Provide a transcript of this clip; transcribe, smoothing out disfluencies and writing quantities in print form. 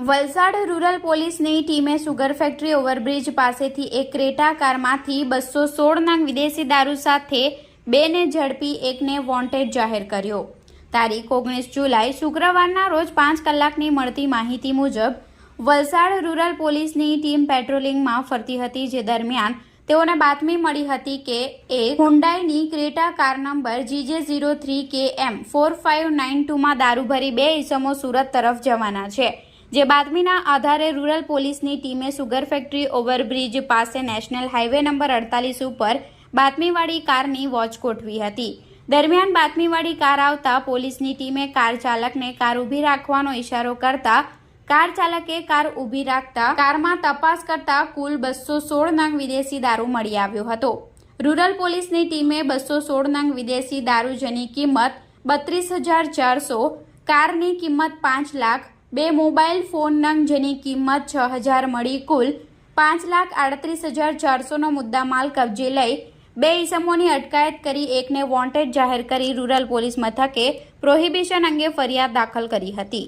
Valsad rural પોલીસની ટીમે sugar factory overbridge પાસેથી એક ક્રેટા કારમાંથી 216 નંગ વિદેશી દારૂ સાથે બેને ઝડપી એકને વોન્ટેડ જાહેર કર્યો। તારીખ 19 જુલાઈ શુક્રવારના રોજ 5 કલાકની મળતી માહિતી મુજબ વલસાડ રૂરલ પોલીસની ટીમ પેટ્રોલિંગમાં ફરતી હતી, જે દરમિયાન તેઓને બાતમી મળી હતી કે એક હુન્ડાઈની ક્રેટા કાર નંબર GJ03KM 4592માં દારૂ ભરી બે ઈસમો સુરત તરફ જવાના છે। જે બાતમીના આધારે રૂરલ પોલીસની ટીમે સુગર ફેક્ટરી ઓવરબ્રિજ પાસે નેશનલ હાઈવે નંબર 48 ઉપર બાતમીવાળી કારની વોચ ગોઠવી હતી। દરમિયાન બાતમીવાળી કાર આવતા પોલીસની ટીમે કાર ચાલકને કાર ઊભી રાખવાનો ઇશારો કરતા કાર ચાલકે કાર ઊભી રાખતા કારમાં તપાસ કરતા કુલ 216 નંગ વિદેશી દારૂ મળી આવ્યો હતો। રૂરલ પોલીસની ટીમે 216 નંગ વિદેશી દારૂ જેની કિંમત 32,400, કારની કિંમત 5 લાખ, બે મોબાઈલ ફોન નંગ જેની કિંમત 6,000 મળી કુલ 5,38,400નો મુદ્દામાલ કબજે લઈ બે ઈસમોની અટકાયત કરી એકને વોન્ટેડ જાહેર કરી રૂરલ પોલીસ મથકે પ્રોહિબિશન અંગે ફરિયાદ દાખલ કરી હતી।